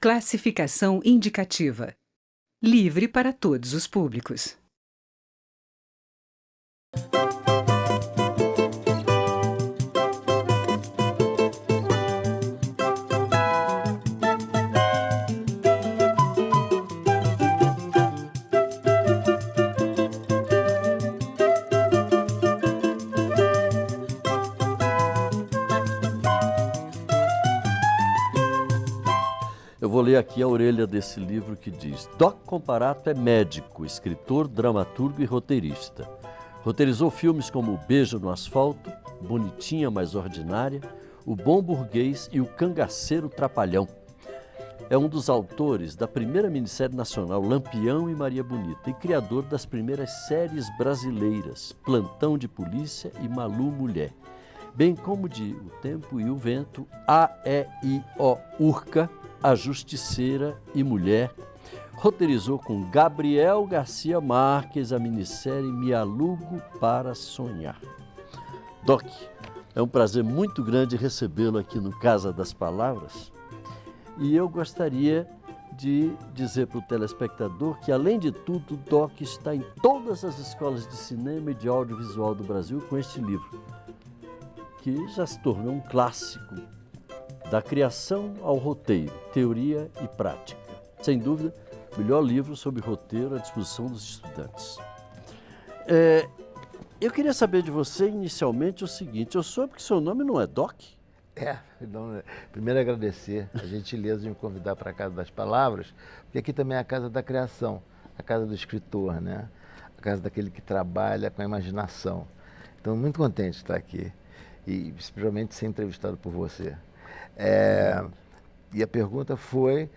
Classificação indicativa. Livre para todos os públicos. Eu vou ler aqui a orelha desse livro que diz: Doc Comparato é médico, escritor, dramaturgo e roteirista. Roteirizou filmes como O Beijo no Asfalto, Bonitinha Mas Ordinária, O Bom Burguês e O Cangaceiro Trapalhão. É um dos autores da primeira minissérie nacional Lampião e Maria Bonita e criador das primeiras séries brasileiras Plantão de Polícia e Malu Mulher, bem como de O Tempo e o Vento, A, E, I, O, Urca, A Justiceira e Mulher. Roteirizou com Gabriel Garcia Marques a minissérie Me Alugo para Sonhar. Doc, é um prazer muito grande recebê-lo aqui no Casa das Palavras e eu gostaria de dizer para o telespectador que, além de tudo, o Doc está em todas as escolas de cinema e de audiovisual do Brasil com este livro, que já se tornou um clássico da criação ao roteiro, teoria e prática. Sem dúvida, o melhor livro sobre roteiro à disposição dos estudantes. Eu queria saber de você, inicialmente, o seguinte: eu soube que seu nome não é Doc? Primeiro agradecer a gentileza de me convidar para a Casa das Palavras, porque aqui também é a casa da criação, a casa do escritor, né? A casa daquele que trabalha com a imaginação. Então, muito contente de estar aqui e, principalmente, ser entrevistado por você. E a pergunta foi...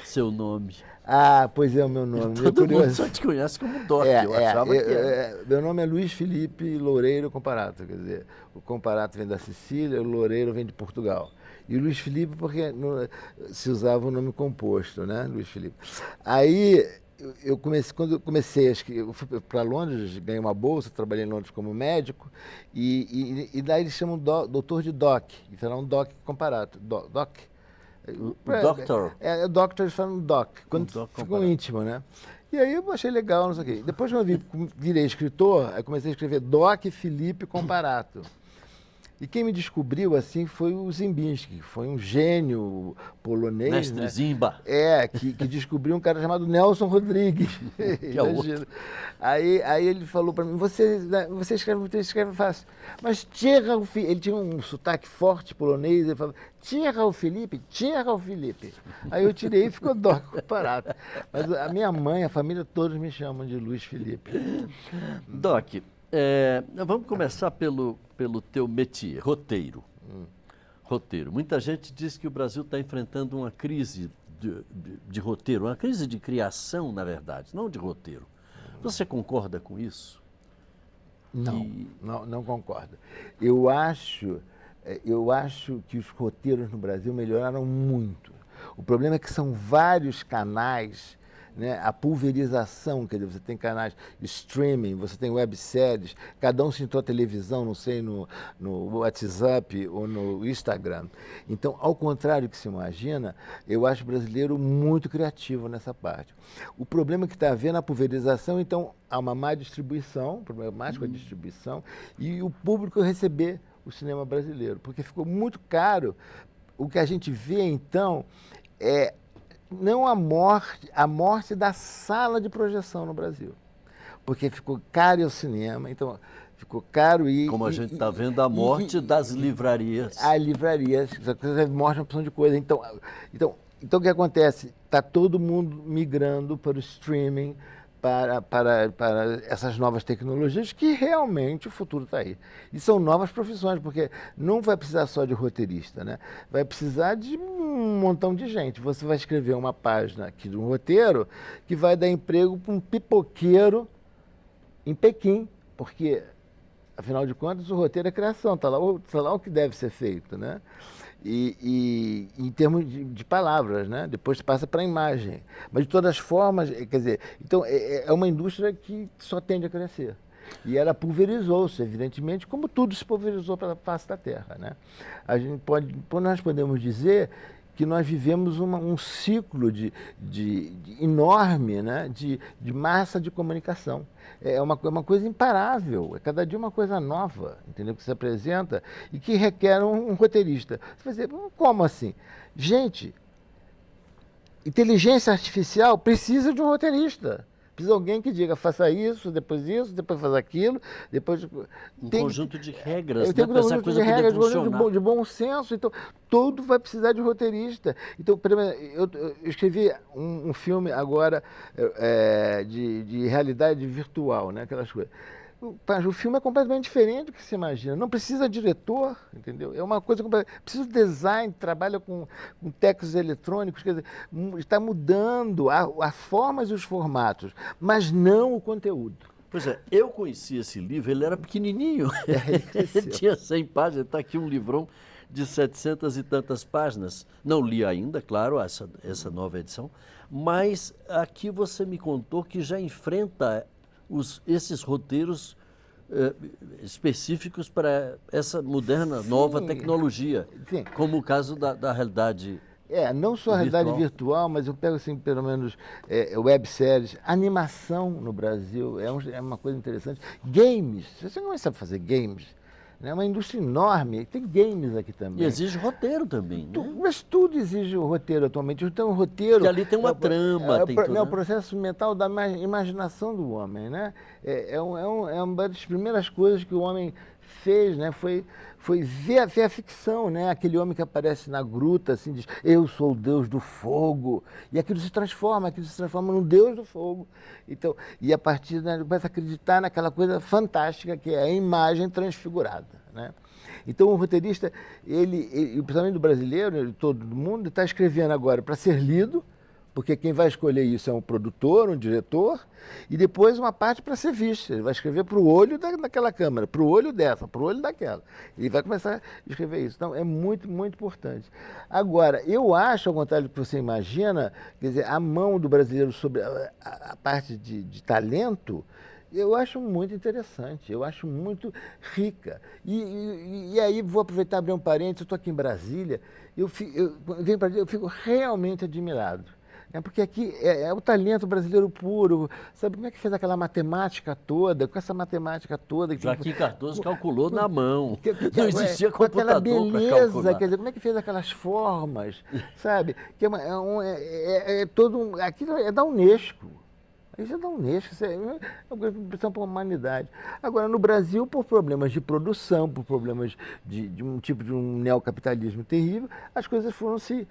Seu nome. Ah, pois é, o meu nome. Todo mundo só te conhece como Doc, eu achava que era. Meu nome é Luiz Felipe Loureiro Comparato, quer dizer, o Comparato vem da Sicília, o Loureiro vem de Portugal. E o Luiz Felipe porque se usava o nome composto, né, Luiz Felipe. Aí, quando eu comecei, eu fui para Londres, ganhei uma bolsa, trabalhei em Londres como médico, e daí eles chamam doutor de Doc, então era um Doc Comparato, Doc. O Doctor. O Doctor, eles falam Doc, quando Doc ficam íntimo, né? E aí eu achei legal, não sei o quê. Depois quando eu virei escritor, aí comecei a escrever Doc Felipe Comparato. E quem me descobriu, assim, foi o Ziembinski, que foi um gênio polonês, Mestre, né? Zimba. Que descobriu um cara chamado Nelson Rodrigues. Que é outro. Aí ele falou para mim, você escreve fácil. Mas ele tinha um sotaque forte polonês, ele falou, tira o Felipe. Aí eu tirei e ficou Doc Comparato. Mas a minha mãe, a família, todos me chamam de Luiz Felipe. Doc, vamos começar pelo teu métier, roteiro. Roteiro. Muita gente diz que o Brasil está enfrentando uma crise de roteiro, uma crise de criação, na verdade, não de roteiro. Você concorda com isso? Não concordo. Eu acho que os roteiros no Brasil melhoraram muito. O problema é que são vários canais, né? A pulverização, quer dizer, você tem canais de streaming, você tem webséries, cada um sentou a televisão, não sei, no WhatsApp ou no Instagram. Então, ao contrário do que se imagina, eu acho o brasileiro muito criativo nessa parte. O problema que está havendo é a pulverização, então há uma má distribuição, problemático a distribuição, e o público receber o cinema brasileiro, porque ficou muito caro. O que a gente vê, então, é não a morte da sala de projeção no Brasil, porque ficou caro ir ao cinema, então ficou caro ir... Como a gente está vendo a morte das livrarias. As livrarias, morte é uma opção de coisa. Então o que acontece? Está todo mundo migrando para o streaming, para essas novas tecnologias, que realmente o futuro está aí. E são novas profissões, porque não vai precisar só de roteirista, né? Vai precisar de um montão de gente. Você vai escrever uma página aqui de um roteiro que vai dar emprego para um pipoqueiro em Pequim, porque, afinal de contas, o roteiro é criação, está lá o que deve ser feito, né? E em termos de palavras, né? Depois passa para a imagem. Mas, de todas as formas, quer dizer, então é uma indústria que só tende a crescer. E ela pulverizou-se, evidentemente, como tudo se pulverizou pela face da Terra, né? Nós podemos dizer que nós vivemos um ciclo de enorme, né, de massa de comunicação. É uma coisa imparável, é cada dia uma coisa nova, entendeu? Que se apresenta e que requer um roteirista. Você vai dizer, como assim? Gente, inteligência artificial precisa de um roteirista. Precisa de alguém que diga, faça isso, depois faz aquilo, depois... Conjunto de regras, tem né, um para essa conjunto coisa de regras, poder funcionar. de bom senso, então tudo vai precisar de roteirista. Então, eu escrevi um filme agora de realidade virtual, né, aquelas coisas. O filme é completamente diferente do que se imagina. Não precisa diretor, entendeu? É uma coisa completamente... Precisa de design, trabalha com textos eletrônicos, quer dizer, está mudando as formas e os formatos, mas não o conteúdo. Pois é, eu conheci esse livro, ele era pequenininho, ele tinha 100 páginas, está aqui um livrão de 700 e tantas páginas. Não li ainda, claro, essa nova edição, mas aqui você me contou que já enfrenta esses roteiros específicos para essa moderna, nova tecnologia, sim. como o caso da realidade não só a realidade virtual, mas eu pego, assim, pelo menos, webséries, animação no Brasil, é uma coisa interessante. Games, você não sabe fazer games, né? É uma indústria enorme, tem games aqui também. E exige roteiro também, né? Mas tudo exige roteiro atualmente. Então, o roteiro... Porque ali tem uma trama, tem tudo, o processo mental da imaginação do homem, né? É uma das primeiras coisas que o homem fez, né? Foi ver a ficção, né? Aquele homem que aparece na gruta, assim, diz, eu sou o Deus do fogo. E aquilo se transforma num Deus do fogo. Então, e a partir daí, começa a acreditar naquela coisa fantástica que é a imagem transfigurada, né? Então, o roteirista, principalmente do brasileiro, de todo mundo, está escrevendo agora para ser lido, porque quem vai escolher isso é um produtor, um diretor, e depois uma parte para ser vista. Ele vai escrever para o olho daquela câmera, para o olho dessa, para o olho daquela. Ele vai começar a escrever isso. Então, é muito, muito importante. Agora, eu acho, ao contrário do que você imagina, quer dizer, a mão do brasileiro sobre a parte de talento, eu acho muito interessante, eu acho muito rica. E aí, vou aproveitar e abrir um parênteses, eu estou aqui em Brasília, eu venho para Brasília, eu fico realmente admirado. Porque aqui é o talento brasileiro puro. Sabe como é que fez aquela matemática toda, com essa matemática toda? Joaquim Cardoso calculou na mão. Não existia com aquela computador para beleza, calcular. quer dizer, como é que fez aquelas formas, sabe? Que todo aquilo é da Unesco. Isso é da Unesco, isso é uma contribuição para a humanidade. Agora, no Brasil, por problemas de produção, por problemas de um neocapitalismo terrível, as coisas foram se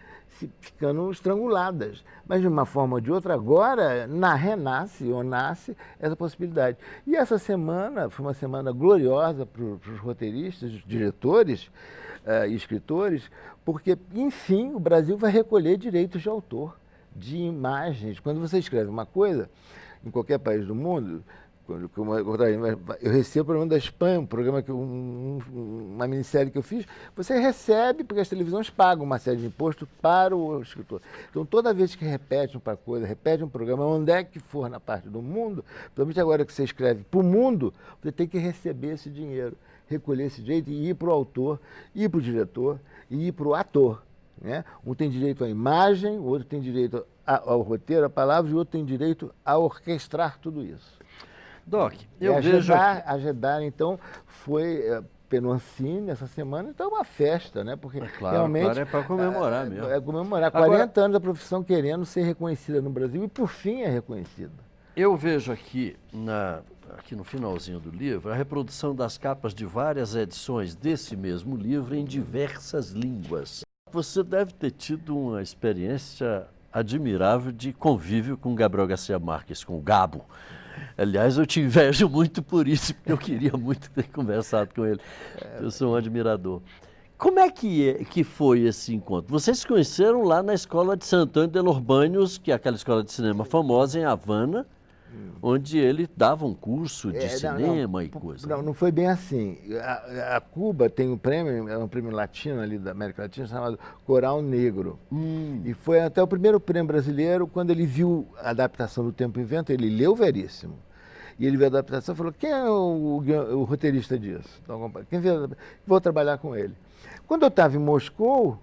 ficando estranguladas. Mas, de uma forma ou de outra, agora renasce essa possibilidade. E essa semana foi uma semana gloriosa para os roteiristas, diretores e escritores, porque, enfim, o Brasil vai recolher direitos de autor, de imagens. Quando você escreve uma coisa, em qualquer país do mundo, eu recebo, por exemplo, da Espanha, um programa, uma minissérie que eu fiz, você recebe, porque as televisões pagam uma série de imposto para o escritor. Então, toda vez que repete uma coisa, repete um programa, onde é que for na parte do mundo, principalmente agora que você escreve para o mundo, você tem que receber esse dinheiro, recolher esse direito e ir para o autor, ir para o diretor e ir para o ator. Né? Um tem direito à imagem, o outro tem direito ao roteiro, à palavra, e o outro tem direito a orquestrar tudo isso. Doc, eu vejo... A GEDAR, então, foi pelo Ancine essa semana, então é uma festa, né? Porque realmente... é para comemorar mesmo. É comemorar. 40 anos da profissão querendo ser reconhecida no Brasil e, por fim, é reconhecida. Eu vejo aqui no finalzinho do livro, a reprodução das capas de várias edições desse mesmo livro em diversas línguas. Você deve ter tido uma experiência admirável de convívio com Gabriel Garcia Marques, com o Gabo. Aliás, eu te invejo muito por isso, porque eu queria muito ter conversado com ele. Eu sou um admirador. Como é que foi esse encontro? Vocês se conheceram lá na escola de San Antônio de los Baños, que é aquela escola de cinema famosa em Havana, onde ele dava um curso de cinema e coisa. Não foi bem assim. A Cuba tem um prêmio, é um prêmio latino ali da América Latina, chamado Coral Negro. E foi até o primeiro prêmio brasileiro, quando ele viu a adaptação do Tempo e Vento, ele leu Veríssimo. E ele viu a adaptação e falou, quem é o roteirista disso? Então, vou trabalhar com ele. Quando eu estava em Moscou,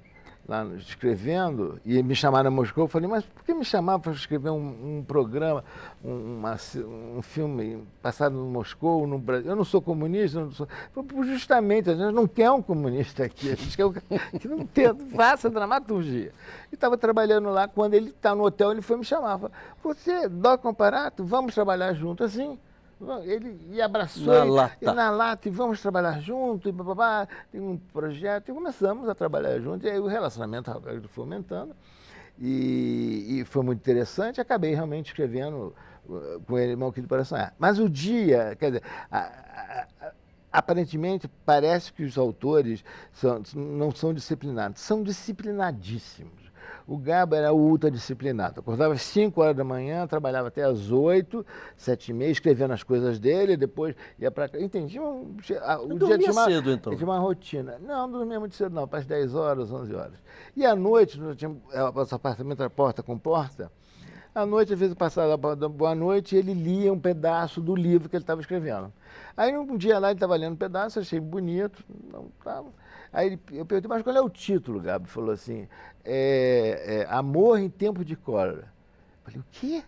lá escrevendo, e me chamaram a Moscou, eu falei, mas por que me chamaram para escrever um programa, um filme passado no Moscou, no Brasil? Eu não sou comunista, não sou... Justamente, a gente não quer um comunista aqui, a gente quer um que não faça dramaturgia. E estava trabalhando lá, quando ele está no hotel, ele foi me chamar, falou, você, Doc Comparato, vamos trabalhar juntos, assim. Ele abraçou na lata, e vamos trabalhar junto, e bababá, tem um projeto, e começamos a trabalhar junto, e aí o relacionamento foi aumentando, e foi muito interessante, acabei realmente escrevendo com ele, Irmão Querido para Sonhar. Mas o dia, quer dizer, aparentemente parece que os autores não são disciplinados, são disciplinadíssimos. O Gabo era ultradisciplinado. Acordava às 5 horas da manhã, trabalhava até às 8, 7h30, escrevendo as coisas dele, depois ia para casa. Entendi. O dia tinha cedo, então? Tinha uma rotina. Não dormia muito cedo, não, para as 10 horas, 11 horas. E à noite, nosso apartamento era porta com porta, à noite, às vezes, eu passava boa noite e ele lia um pedaço do livro que ele estava escrevendo. Aí, um dia lá, ele estava lendo um pedaço, achei bonito, não estava... Aí eu perguntei, mas qual é o título, Gabi? Falou assim, Amor em Tempo de Cólera. Falei, o quê?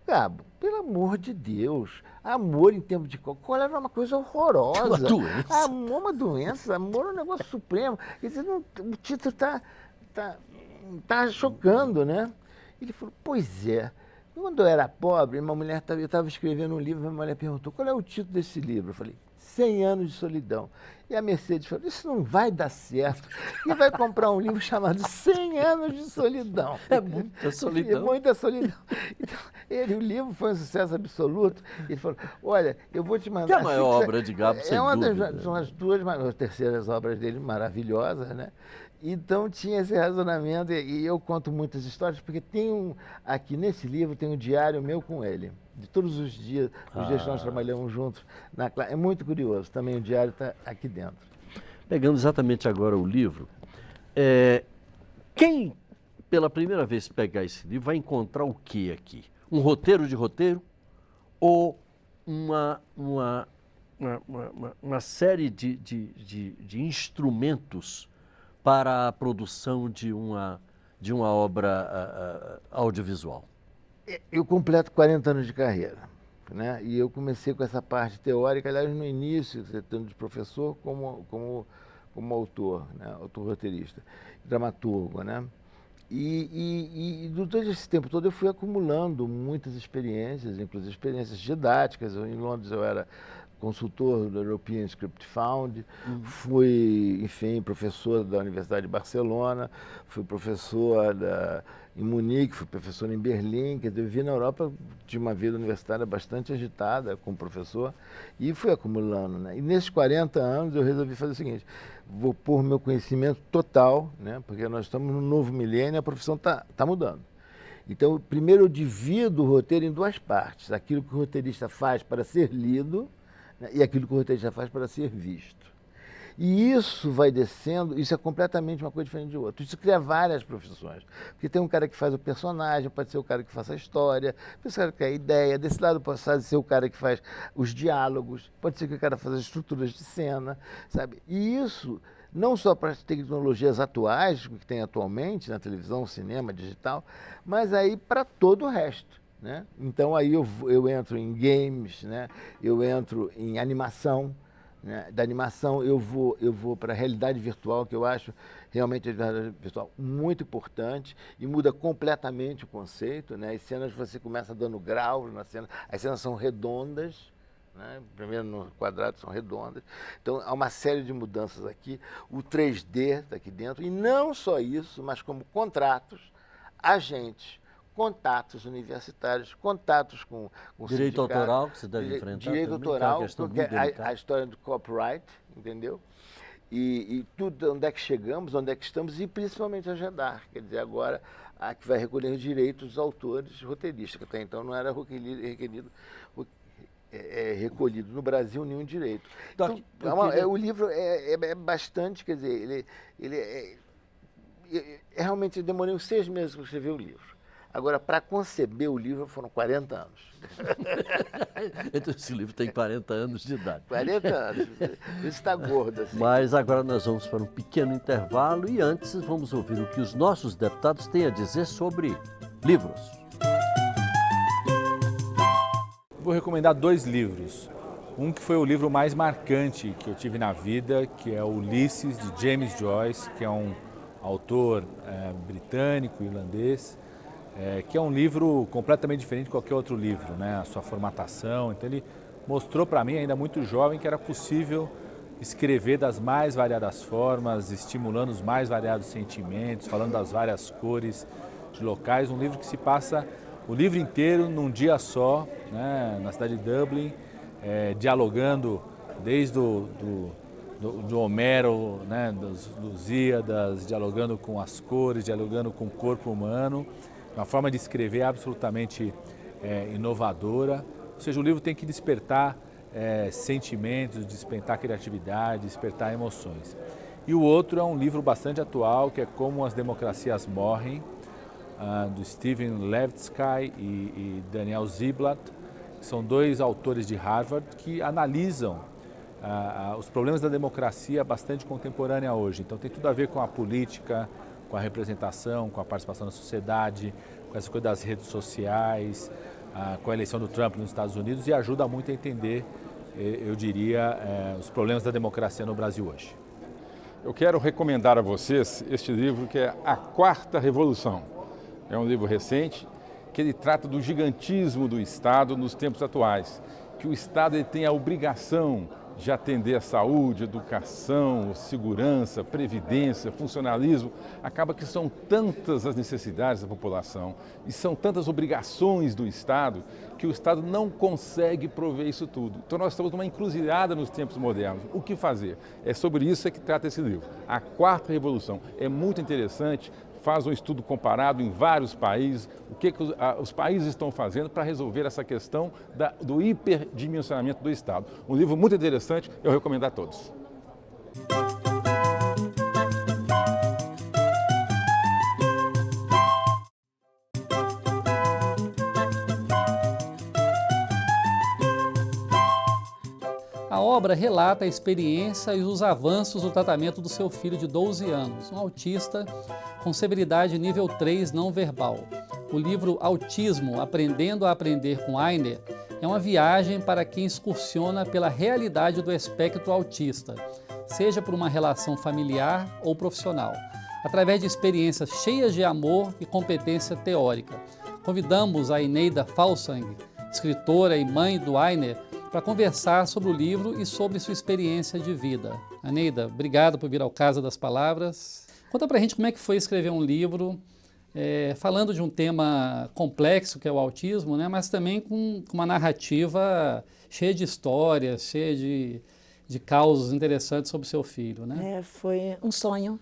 Gabo, pelo amor de Deus, amor em tempo de cólera. Cólera é uma coisa horrorosa. Uma doença. Amor é uma doença, amor é um negócio supremo. Quer dizer, o título tá chocando, né? Ele falou, pois é. Quando eu era pobre, eu estava escrevendo um livro, minha mulher perguntou, qual é o título desse livro? Eu falei, 100 anos de solidão. E a Mercedes falou, isso não vai dar certo. E vai comprar um livro chamado 100 anos de solidão. É muita solidão. É muita solidão. Então, o livro foi um sucesso absoluto. Ele falou, olha, eu vou te mandar... Que é a maior obra de Gabo, sem dúvida. São as duas as terceiras obras dele, maravilhosas, né? Então tinha esse razonamento, e eu conto muitas histórias, porque aqui nesse livro tem um diário meu com ele, de todos os dias que nós trabalhamos juntos na classe. É muito curioso, também o diário está aqui dentro. Pegando exatamente agora o livro, quem pela primeira vez pegar esse livro vai encontrar o que aqui? Um roteiro de roteiro ou uma série de instrumentos para a produção de uma obra audiovisual? Eu completo 40 anos de carreira, né? E eu comecei com essa parte teórica, aliás, no início, tanto de professor como autor, né? Autor-roteirista, dramaturgo, né? E durante esse tempo todo eu fui acumulando muitas experiências, inclusive experiências didáticas. Em Londres eu era consultor do European Script Fund, fui, enfim, professor da Universidade de Barcelona, fui professor em Munique, fui professor em Berlim, quer dizer, eu vi na Europa de uma vida universitária bastante agitada como professor e fui acumulando, né? E nesses 40 anos eu resolvi fazer o seguinte, vou pôr meu conhecimento total, né? Porque nós estamos no novo milênio e a profissão está mudando. Então, primeiro eu divido o roteiro em duas partes, aquilo que o roteirista faz para ser lido, né, e aquilo que o roteirista faz para ser visto. E isso vai descendo, isso é completamente uma coisa diferente de outra. Isso cria várias profissões. Porque tem um cara que faz o personagem, pode ser o cara que faz a história, pode ser o cara que faz a ideia, desse lado pode ser o cara que faz os diálogos, pode ser que o cara faz as estruturas de cena, sabe? E isso, não só para as tecnologias atuais, que tem atualmente na televisão, cinema, digital, mas aí para todo o resto. Né? Então aí eu entro em games, né? Eu entro em animação, né? Da animação eu vou para a realidade virtual, que eu acho realmente a realidade virtual muito importante e muda completamente o conceito, né? As cenas você começa dando grau na cena, as cenas são redondas, né? Primeiro no quadrado são redondas, então há uma série de mudanças aqui, o 3D está aqui dentro, e não só isso, mas como contratos, agentes, contatos universitários, contatos com direito autoral, que você deve enfrentar. Direito autoral, porque a história do copyright, entendeu? E tudo, onde é que chegamos, onde é que estamos, e principalmente a GEDAR, quer dizer, agora a que vai recolher os direitos dos autores roteiristas, que até então não era recolhido no Brasil nenhum direito. Então, o livro é bastante, quer dizer, realmente eu demorei uns 6 meses para escrever o livro. Agora, para conceber o livro foram 40 anos. Então, esse livro tem 40 anos de idade. 40 anos. Isso está gordo assim. Mas agora nós vamos para um pequeno intervalo e antes vamos ouvir o que os nossos deputados têm a dizer sobre livros. Vou recomendar 2 livros. Um que foi o livro mais marcante que eu tive na vida, que é Ulisses, de James Joyce, que é um autor britânico, irlandês, que é um livro completamente diferente de qualquer outro livro, né? A sua formatação. Então ele mostrou para mim, ainda muito jovem, que era possível escrever das mais variadas formas, estimulando os mais variados sentimentos, falando das várias cores de locais. Um livro que se passa o livro inteiro num dia só, né? Na cidade de Dublin, dialogando desde do Homero, né? dos Lusíadas, dialogando com as cores, dialogando com o corpo humano. Uma forma de escrever absolutamente inovadora. Ou seja, o livro tem que despertar sentimentos, despertar criatividade, despertar emoções. E o outro é um livro bastante atual, que é Como as Democracias Morrem, do Steven Levitsky e Daniel Ziblatt, que são 2 autores de Harvard que analisam os problemas da democracia bastante contemporânea hoje. Então tem tudo a ver com a política, com a representação, com a participação da sociedade, com essa coisa das redes sociais, com a eleição do Trump nos Estados Unidos, e ajuda muito a entender, eu diria, os problemas da democracia no Brasil hoje. Eu quero recomendar a vocês este livro que é A Quarta Revolução. É um livro recente que ele trata do gigantismo do Estado nos tempos atuais, que o Estado ele tem a obrigação de atender a saúde, educação, segurança, previdência, funcionalismo. Acaba que são tantas as necessidades da população e são tantas obrigações do Estado que o Estado não consegue prover isso tudo. Então nós estamos numa encruzilhada nos tempos modernos. O que fazer? É sobre isso que trata esse livro. A Quarta Revolução. É muito interessante. Faz um estudo comparado em vários países, o que os países estão fazendo para resolver essa questão do hiperdimensionamento do Estado. Um livro muito interessante, eu recomendo a todos. A obra relata a experiência e os avanços do tratamento do seu filho de 12 anos, um autista com severidade nível 3 não verbal. O livro Autismo, Aprendendo a Aprender com Ainer é uma viagem para quem excursiona pela realidade do espectro autista, seja por uma relação familiar ou profissional, através de experiências cheias de amor e competência teórica. Convidamos a Eneida Falsang, escritora e mãe do Ainer, para conversar sobre o livro e sobre sua experiência de vida. Eneida, obrigado por vir ao Casa das Palavras. Conta pra gente como é que foi escrever um livro falando de um tema complexo, que é o autismo, né? Mas também com uma narrativa cheia de histórias, cheia de causos interessantes sobre o seu filho, né? Foi um sonho,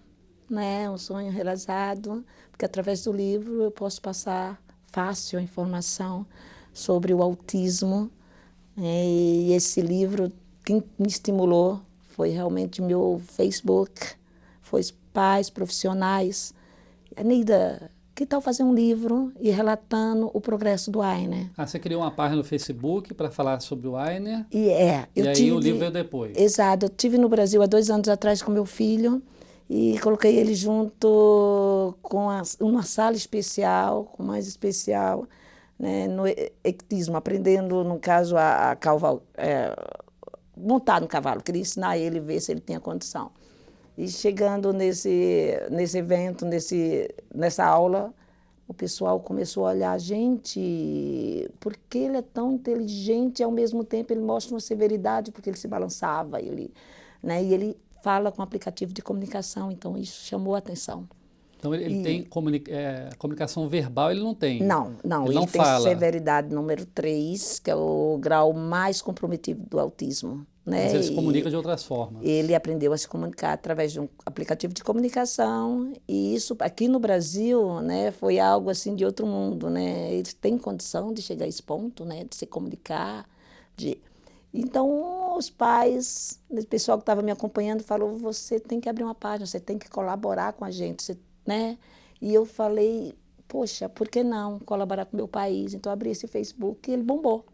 né? Um sonho realizado, porque através do livro eu posso passar fácil a informação sobre o autismo. E esse livro, quem me estimulou foi realmente meu Facebook, foi os pais, profissionais. Eneida, que tal fazer um livro e relatando o progresso do Ainer? Você criou uma página no Facebook para falar sobre o Ainer? E aí o livro veio depois? Exato, eu estive no Brasil há 2 anos atrás com meu filho e coloquei ele junto com uma sala especial, com mais especial, né, no ectismo, aprendendo, no caso, montar no cavalo. Queria ensinar ele, ver se ele tinha condição. E chegando nesse evento, nessa aula, o pessoal começou a olhar, gente, por que ele é tão inteligente e ao mesmo tempo ele mostra uma severidade, porque ele se balançava, né, e ele fala com aplicativo de comunicação, então isso chamou a atenção. Então ele tem comunicação verbal, ele não tem? Não, ele tem severidade número 3, que é o grau mais comprometido do autismo. Né? Mas ele se comunica de outras formas. Ele aprendeu a se comunicar através de um aplicativo de comunicação, e isso aqui no Brasil, né, foi algo assim de outro mundo, né? Eles têm condição de chegar a esse ponto, né, de se comunicar. Então os pais, o pessoal que estava me acompanhando falou, você tem que abrir uma página, você tem que colaborar com a gente, né? E eu falei, poxa, por que não colaborar com o meu país? Então, eu abri esse Facebook e ele bombou.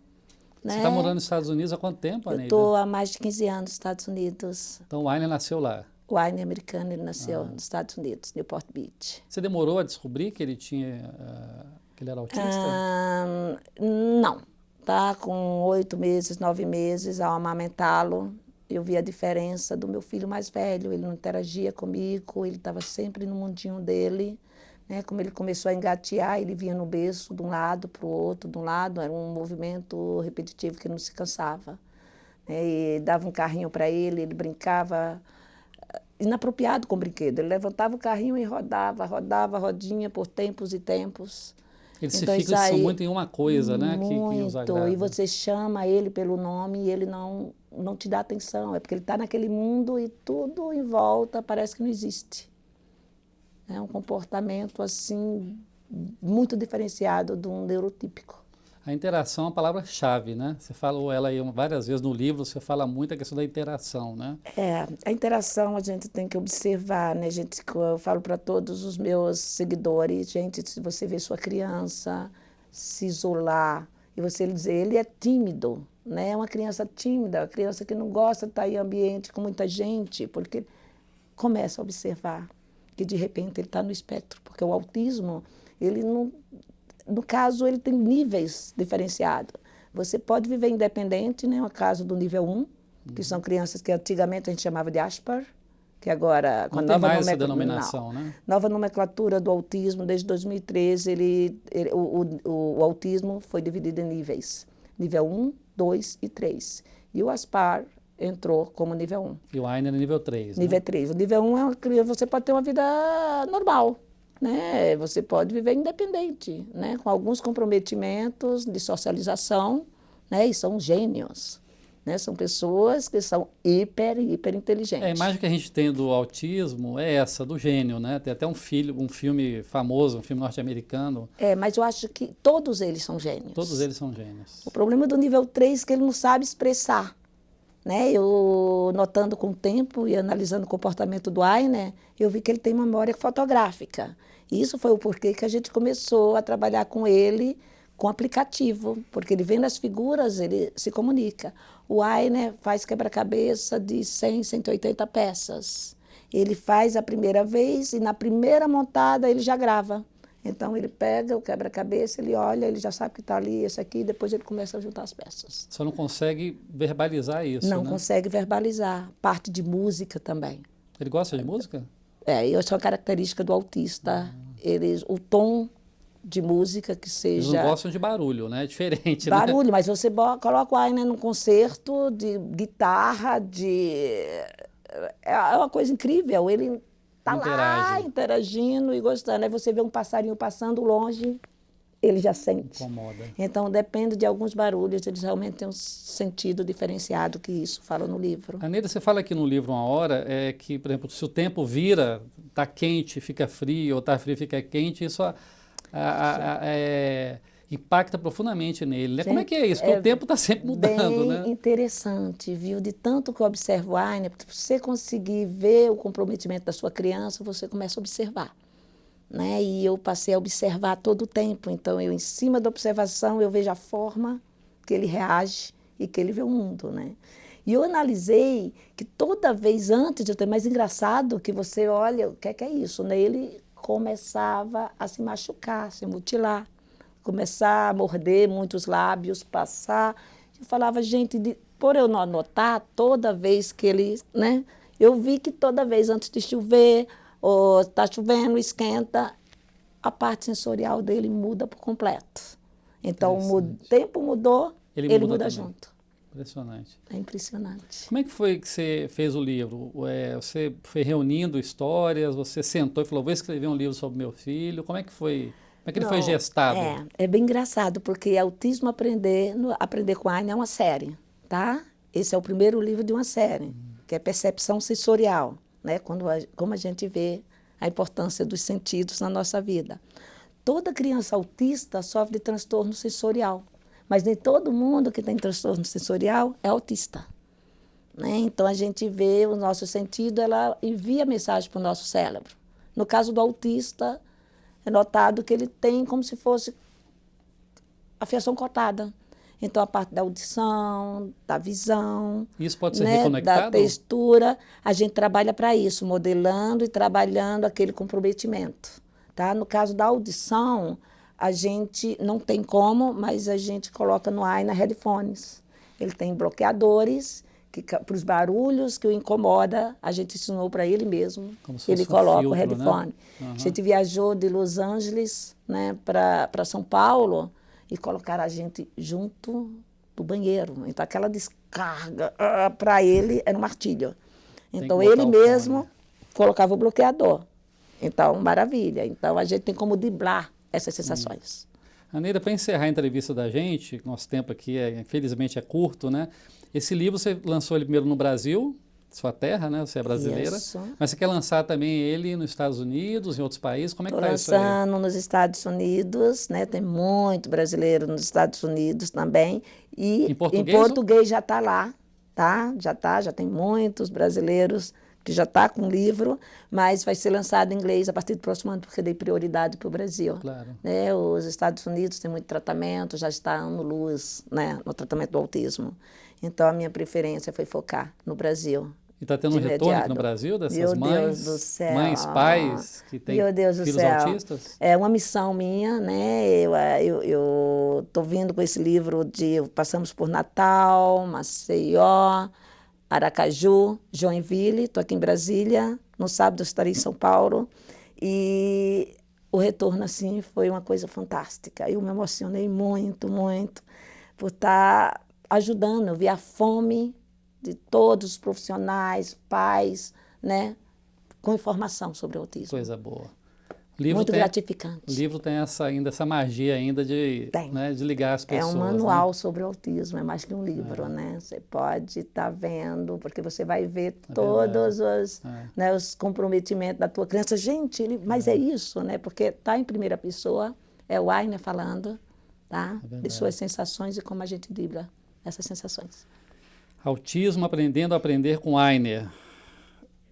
Você né? está morando nos Estados Unidos há quanto tempo, Eu Aneida? estou há mais de 15 anos nos Estados Unidos. Então o Ainer nasceu lá. O Ainer americano, ele nasceu nos Estados Unidos, Newport Beach. Você demorou a descobrir que ele tinha, que ele era autista? Não. Tá? Com 8 meses, 9 meses, ao amamentá-lo, eu vi a diferença do meu filho mais velho. Ele não interagia comigo, ele estava sempre no mundinho dele. Né? Como ele começou a engatear, ele vinha no berço de um lado para o outro, de um lado, era um movimento repetitivo que não se cansava. Né? E dava um carrinho para ele, ele brincava inapropriado com o brinquedo. Ele levantava o carrinho e rodava rodinha por tempos e tempos. Eles Então, se fixam muito em uma coisa, né? Que os muito. agrada. E você chama ele pelo nome e ele não te dá atenção. É porque ele está naquele mundo e tudo em volta parece que não existe. É um comportamento, assim, muito diferenciado de um neurotípico. A interação é uma palavra-chave, né? Você falou ela aí várias vezes no livro, você fala muito a questão da interação, né? A interação a gente tem que observar, né, gente? Eu falo para todos os meus seguidores, gente, se você vê sua criança se isolar e você dizer, ele é tímido, né? É uma criança tímida, uma criança que não gosta de estar em ambiente com muita gente, porque começa a observar que de repente ele está no espectro, porque o autismo, ele não... No caso, ele tem níveis diferenciados. Você pode viver independente, né? No caso do nível 1, que são crianças que antigamente a gente chamava de Asperger, que agora... Não tem mais essa denominação, né? Nova nomenclatura do autismo, desde 2013, o autismo foi dividido em níveis. Nível 1, 2 e 3. E o Asperger entrou como nível 1. E o Ainer é nível 3, Nível né? 3. O nível 1 é uma criança, você pode ter uma vida normal. Né? Você pode viver independente, né? Com alguns comprometimentos de socialização, né? E são gênios, né? São pessoas que são hiper inteligentes. A imagem que a gente tem do autismo é essa, do gênio, né? Tem até um filme famoso, um filme norte-americano. Mas eu acho que todos eles são gênios. Todos eles são gênios. O problema do nível 3 é que ele não sabe expressar. Né? Eu, notando com o tempo e analisando o comportamento do Ainer, eu vi que ele tem memória fotográfica. E isso foi o porquê que a gente começou a trabalhar com ele com aplicativo, porque ele vendo as figuras, ele se comunica. O Ainer faz quebra-cabeça de 100, 180 peças. Ele faz a primeira vez e na primeira montada ele já grava. Então, ele pega o quebra-cabeça, ele olha, ele já sabe que está ali, esse aqui, e depois ele começa a juntar as peças. Só não consegue verbalizar isso, Não né? consegue verbalizar. Parte de música também. Ele gosta de música? Isso é uma característica do autista. O tom de música que seja... Eles não gostam de barulho, né? É diferente, barulho, né? mas você coloca o Ainer num concerto de guitarra, é uma coisa incrível. Ele... Está lá interagindo e gostando. Aí você vê um passarinho passando longe, ele já sente. Incomoda. Então, depende de alguns barulhos, eles realmente têm um sentido diferenciado, que isso fala no livro. Aneida, você fala aqui no livro uma hora que, por exemplo, se o tempo vira, está quente, fica frio, ou está frio, fica quente, isso impacta profundamente nele, né? Como é que é isso? Porque o tempo está sempre mudando, né? Bem interessante, viu? De tanto que eu observo o Ainer, para você conseguir ver o comprometimento da sua criança, você começa a observar. Né? E eu passei a observar todo o tempo. Então, em cima da observação, eu vejo a forma que ele reage e que ele vê o mundo, né? E eu analisei que toda vez antes de eu ter mais engraçado, que você olha, o que é isso? Né? Ele começava a se machucar, se mutilar. Começar a morder muitos lábios, passar. Eu falava, gente, por eu não anotar, toda vez que ele, né? Eu vi que toda vez antes de chover, ou está chovendo, esquenta, a parte sensorial dele muda por completo. Então, o tempo mudou, ele muda junto. Impressionante. É impressionante. Como é que foi que você fez o livro? Você foi reunindo histórias, você sentou e falou, vou escrever um livro sobre meu filho. Como é que foi? Como é que ele foi gestado? É bem engraçado, porque Autismo Aprender com a Ainer é uma série, tá? Esse é o primeiro livro de uma série, que é Percepção Sensorial, né? Como a gente vê a importância dos sentidos na nossa vida. Toda criança autista sofre de transtorno sensorial, mas nem todo mundo que tem transtorno sensorial é autista. Né? Então, a gente vê o nosso sentido, ela envia mensagem para o nosso cérebro. No caso do autista, é notado que ele tem como se fosse a fiação cortada. Então, a parte da audição, da visão, Isso pode ser né, reconectado? da textura, a gente trabalha para isso, modelando e trabalhando aquele comprometimento. Tá? No caso da audição, a gente não tem como, mas a gente coloca no Aina headphones. Ele tem bloqueadores para os barulhos que o incomoda, a gente ensinou para ele mesmo. Como se Ele fosse um coloca filtro, o headphone. né? Uhum. A gente viajou de Los Angeles, né, para São Paulo e colocaram a gente junto do banheiro. Então, aquela descarga para ele era um martírio. Então, que botar ele o mesmo fone. colocava o bloqueador. Então, maravilha. Então, a gente tem como driblar essas sensações. Aneida, para encerrar a entrevista da gente, nosso tempo aqui, infelizmente, é curto, né? Esse livro você lançou ele primeiro no Brasil, sua terra, né? Você é brasileira. Isso. Mas você quer lançar também ele nos Estados Unidos, em outros países? Como é que Estou está isso aí? lançando nos Estados Unidos, né? Tem muito brasileiro nos Estados Unidos também. E Em português? em português já está lá, tá? Já tem muitos brasileiros que já está com o livro, mas vai ser lançado em inglês a partir do próximo ano, porque eu dei prioridade para o Brasil. Claro. Né? Os Estados Unidos têm muito tratamento, já está ano-luz, né, no tratamento do autismo. Então, a minha preferência foi focar no Brasil. E está tendo um de retorno aqui no imediato. Brasil dessas Meu mães? Deus do céu. Mães, pais que têm Meu Deus do filhos céu. autistas? É uma missão minha, né? Eu estou vindo com esse livro de... Passamos por Natal, Maceió, Aracaju, Joinville, estou aqui em Brasília. No sábado eu estarei em São Paulo. E o retorno, assim, foi uma coisa fantástica. Eu me emocionei muito, muito, por estar ajudando. Eu vi a fome de todos os profissionais, pais, né, com informação sobre o autismo. Coisa boa. O livro Muito tem, gratificante. O livro tem essa magia ainda de, Tem. né, de ligar as É pessoas. um manual né? sobre o autismo, é mais que um livro, né? Você pode estar vendo, porque você vai ver É todos os, É. né, os comprometimentos da tua criança. Gente, mas é isso, né? Porque está em primeira pessoa, é o Aina falando, tá? De suas sensações e como a gente dribla essas sensações. Autismo aprendendo a aprender com Ainer.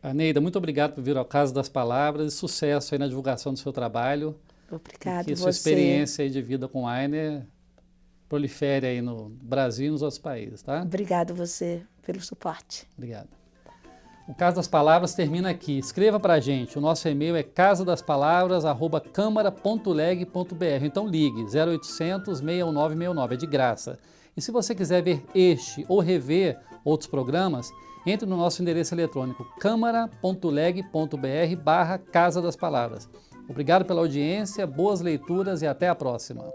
Aneida, muito obrigado por vir ao Casa das Palavras e sucesso aí na divulgação do seu trabalho. Obrigada, que sua experiência aí de vida com Ainer prolifere aí no Brasil e nos outros países, tá? Obrigado você pelo suporte. Obrigado. O Casa das Palavras termina aqui. Escreva para a gente. O nosso e-mail é casadaspalavras@câmara.leg.br. Então ligue 0800 61969, é de graça. E se você quiser ver este ou rever outros programas, entre no nosso endereço eletrônico câmara.leg.br/Casa das Palavras. Obrigado pela audiência, boas leituras e até a próxima.